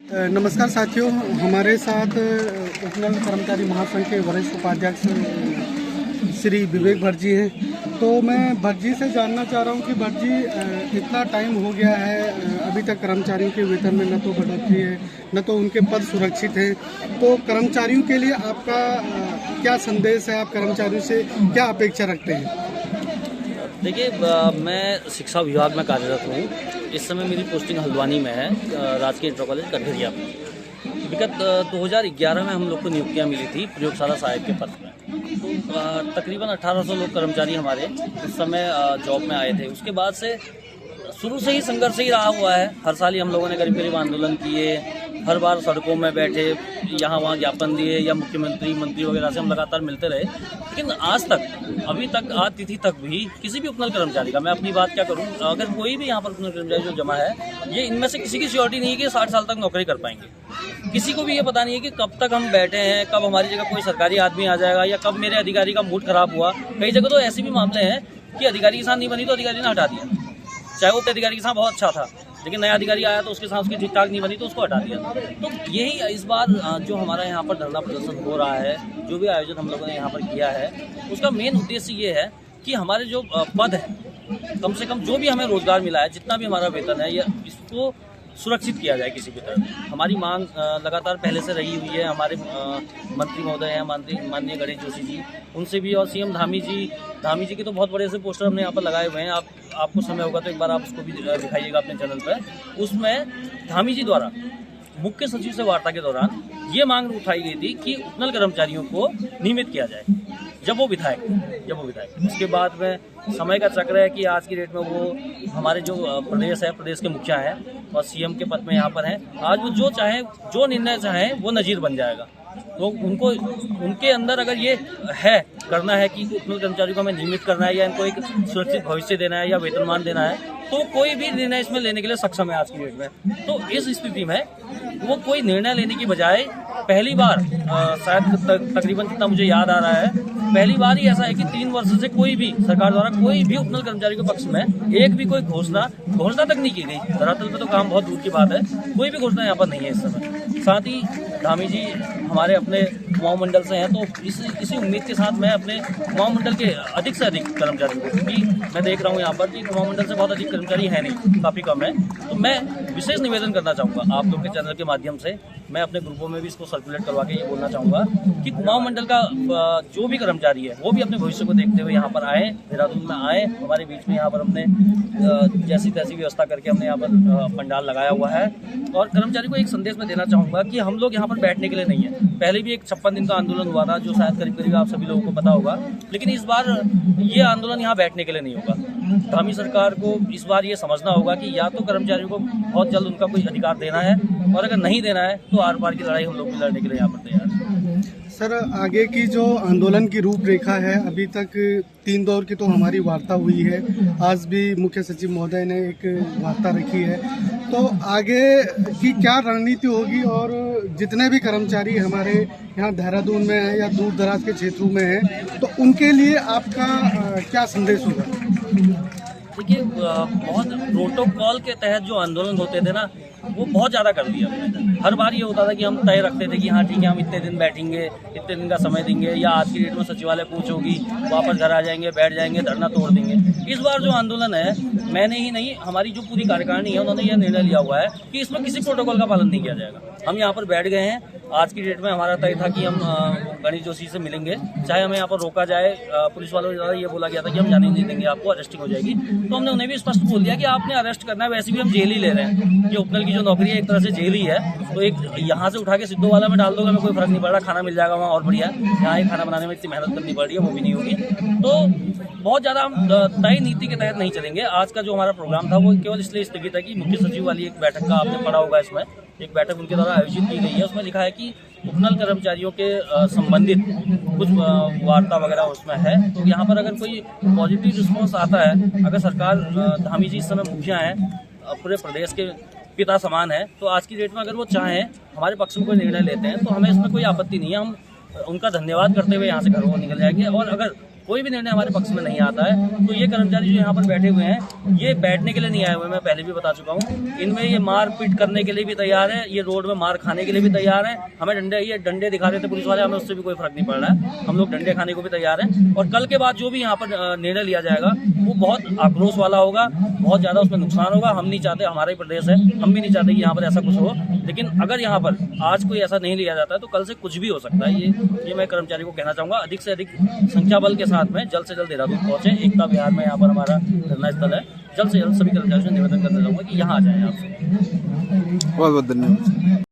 नमस्कार साथियों, हमारे साथ उपनल कर्मचारी महासंघ के वरिष्ठ उपाध्यक्ष श्री विवेक भट्ट जी हैं। तो मैं भट्ट जी से जानना चाह रहा हूं कि भट्ट जी, इतना टाइम हो गया है, अभी तक कर्मचारियों के वेतन में न तो बढ़ोतरी है न तो उनके पद सुरक्षित हैं। तो कर्मचारियों के लिए आपका क्या संदेश है? आप कर्मचारियों से क्या अपेक्षा रखते हैं? देखिए, मैं शिक्षा विभाग में कार्यरत हूँ। इस समय मेरी पोस्टिंग हल्द्वानी में है, राजकीय इंटर कॉलेज कटघरिया में। विगत 2011 में हम लोग को नियुक्तियाँ मिली थी प्रयोगशाला सहायक के पद में। तो तकरीबन 1800 लोग कर्मचारी हमारे उस समय जॉब में आए थे। उसके बाद से शुरू से ही संघर्ष ही रहा हुआ है। हर साल ही हम लोगों ने करीब आंदोलन किए, हर बार सड़कों में बैठे, यहाँ वहाँ ज्ञापन दिए या मुख्यमंत्री मंत्री वगैरह से हम लगातार मिलते रहे। लेकिन आज तक, अभी तक, आज तिथि तक भी किसी भी उपनल कर्मचारी का, मैं अपनी बात क्या करूँ, अगर कोई भी यहाँ पर उपनल कर्मचारी जो जमा है, ये इनमें से किसी की श्योरिटी नहीं है कि 60 साल तक नौकरी कर पाएंगे। किसी को भी ये पता नहीं है कि कब तक हम बैठे हैं, कब हमारी जगह कोई सरकारी आदमी आ जाएगा या कब मेरे अधिकारी का मूड खराब हुआ। कई जगह तो ऐसे भी मामले हैं कि अधिकारी के साथ नहीं बनी तो अधिकारी ने हटा दिया, चाहे वो अधिकारी के साथ बहुत अच्छा था, लेकिन नया अधिकारी आया तो उसके साथ उसकी ठीक ठाक नहीं बनी तो उसको हटा दिया। तो यही इस बार जो हमारा यहाँ पर धरना प्रदर्शन हो रहा है, जो भी आयोजन हम लोगों ने यहाँ पर किया है, उसका मेन उद्देश्य ये है कि हमारे जो पद है, कम से कम जो भी हमें रोजगार मिला है, जितना भी हमारा वेतन है, या इसको सुरक्षित किया जाए किसी भी तरह। हमारी मांग लगातार पहले से रही हुई है। हमारे मंत्री महोदय हैं, माननीय गणेश जोशी जी, उनसे भी, और सीएम धामी जी के तो बहुत बड़े से पोस्टर हमने यहाँ पर लगाए हुए हैं। आपको समय होगा तो एक बार आप उसको भी दिखाइएगा अपने चैनल पर। उसमें धामी जी द्वारा मुख्य सचिव से वार्ता के दौरान ये मांग उठाई गई थी कि उपनल कर्मचारियों को नियमित किया जाए जब वो विधायक। उसके बाद में समय का चक्र है कि आज की डेट में वो हमारे जो प्रदेश के मुखिया हैं और सीएम के पद में यहाँ पर हैं। आज वो जो निर्णय चाहें वो नज़ीर बन जाएगा। तो उनके अंदर अगर ये है, करना है कि उपनल कर्मचारियों को हमें नियमित करना है या इनको एक सुरक्षित भविष्य देना है या वेतनमान देना है, तो कोई भी निर्णय इसमें लेने के लिए सक्षम है आज की डेट में। तो इस स्थिति में वो कोई निर्णय लेने की बजाय पहली बार, शायद तकरीबन जितना मुझे याद आ रहा है, पहली बार ही ऐसा है कि 3 वर्ष से कोई भी सरकार द्वारा कोई भी उपनल कर्मचारी के पक्ष में एक भी कोई घोषणा तक नहीं की गई। धरातल पे तो काम बहुत दूर की बात है, कोई भी घोषणा यहाँ पर नहीं है इस समय। साथ ही धामी जी हमारे अपने कुमाऊं मंडल से हैं, तो इसी उम्मीद के साथ मैं अपने कुमाऊं मंडल के अधिक से अधिक कर्मचारियों को, क्योंकि मैं देख रहा हूँ यहाँ पर कि कुमाऊं मंडल से बहुत अधिक कर्मचारी है नहीं, काफ़ी कम है, तो मैं विशेष निवेदन करना चाहूँगा आप लोग के चैनल के माध्यम से। मैं अपने ग्रुपों में भी इसको सर्कुलेट करवा के ये बोलना चाहूँगा कि कुमाऊं मंडल का जो भी कर्मचारी है वो भी अपने भविष्य को देखते हुए यहाँ पर आए, देहरादून में आए, हमारे बीच में यहाँ पर हमने जैसी तैसी व्यवस्था करके हमने यहाँ पर पंडाल लगाया हुआ है। और कर्मचारी को एक संदेश में देना चाहूँगा कि हम लोग यहाँ पर बैठने के लिए नहीं है। पहले भी एक 56 दिन का आंदोलन हुआ था, जो शायद करीब आप सभी लोगों को पता होगा, लेकिन इस बार ये आंदोलन यहाँ बैठने के लिए नहीं होगा। धामी सरकार को इस बार ये समझना होगा कि या तो कर्मचारियों को बहुत जल्द उनका कोई अधिकार देना है, और अगर नहीं देना है तो आर पार की लड़ाई हम लोग भी लड़ने के लिए यहाँ पर तैयार हैं। सर, आगे की जो आंदोलन की रूपरेखा है, अभी तक 3 दौर की तो हमारी वार्ता हुई है, आज भी मुख्य सचिव महोदय ने एक वार्ता रखी है, तो आगे की क्या रणनीति होगी? और जितने भी कर्मचारी हमारे यहाँ देहरादून में हैं या दूर दराज के क्षेत्रों में हैं, तो उनके लिए आपका क्या संदेश होगा? देखिए, बहुत प्रोटोकॉल के तहत जो आंदोलन होते थे ना, वो बहुत ज़्यादा कर दिया हमने। हर बार ये होता था कि हम तय रखते थे कि हाँ ठीक है, हम इतने दिन बैठेंगे, इतने दिन का समय देंगे, या आज की डेट में सचिवालय पूछ होगी, वापस घर आ जाएंगे, बैठ जाएंगे, धरना तोड़ देंगे। इस बार जो आंदोलन है, मैंने ही नहीं, हमारी जो पूरी कार्यकारिणी है, उन्होंने यह निर्णय लिया हुआ है कि इसमें किसी प्रोटोकॉल का पालन नहीं किया जाएगा। हम यहाँ पर बैठ गए हैं। आज की डेट में हमारा तय था कि हम गणेश जोशी से मिलेंगे, चाहे हमें यहाँ पर रोका जाए। पुलिस वालों द्वारा ये बोला गया था कि हम जाने नहीं देंगे, आपको अरेस्टिंग हो जाएगी। तो हमने उन्हें भी स्पष्ट बोल दिया कि आपने अरेस्ट करना है, वैसे भी हम जेल ही ले रहे हैं। ये उपनल की जो नौकरी है एक तरह से जेल ही है, तो एक यहाँ से उठा के सिद्धोवाला में डाल दोगे, हमें कोई फर्क नहीं पड़ रहा, खाना मिल जाएगा वहाँ और बढ़िया। यहाँ एक खाना बनाने में इतनी मेहनत करनी पड़ रही है, वो भी नहीं होगी। तो बहुत ज़्यादा हम तय नीति के तहत नहीं चलेंगे। आज का जो हमारा प्रोग्राम था वो केवल इसलिए स्थगित है कि मुख्य सचिव वाली एक बैठक का आपने पढ़ा होगा, इसमें एक बैठक उनके द्वारा आयोजित की गई है। उसमें लिखा है कि उपनल कर्मचारियों के संबंधित कुछ वार्ता वगैरह उसमें है। तो यहाँ पर अगर कोई पॉजिटिव रिस्पॉन्स आता है, अगर सरकार, धामी जी इस समय मुखिया हैं, पूरे प्रदेश के पिता समान है, तो आज की डेट में अगर वो चाहें हमारे पक्ष में कोई निर्णय लेते हैं तो हमें इसमें कोई आपत्ति नहीं है। हम उनका धन्यवाद करते हुए यहाँ से घरों निकल जाएंगे। और अगर कोई भी निर्णय हमारे पक्ष में नहीं आता है। तो ये कर्मचारी जो यहाँ पर बैठे हुए हैं, ये बैठने के लिए नहीं आए हुए, मैं पहले भी बता चुका हूँ। इनमें ये मार पीट करने के लिए भी तैयार है, ये रोड में मार खाने के लिए भी तैयार है। हमें ये डंडे दिखा रहे थे पुलिस वाले, हमें उससे भी कोई फर्क नहीं पड़ रहा है। हम लोग डंडे खाने को भी तैयार हैं। और कल के बाद जो भी यहाँ पर निर्णय लिया जाएगा वो बहुत आक्रोश वाला होगा, बहुत ज़्यादा उसमें नुकसान होगा। हम नहीं चाहते, हमारा ही प्रदेश है, हम भी नहीं चाहते कि यहाँ पर ऐसा कुछ हो। लेकिन अगर यहाँ पर आज कोई ऐसा नहीं लिया जाता है तो कल से कुछ भी हो सकता है। ये मैं कर्मचारी को कहना चाहूँगा, अधिक से अधिक संख्या बल के साथ में जल्द से जल्द देहरादून पहुँचे। एकता विहार में यहाँ पर हमारा धरना स्थल है, जल्द से जल्द सभी कर्मचारियों से निवेदन करना चाहूँगा कि यहाँ आ जाएं आप। बहुत बहुत धन्यवाद।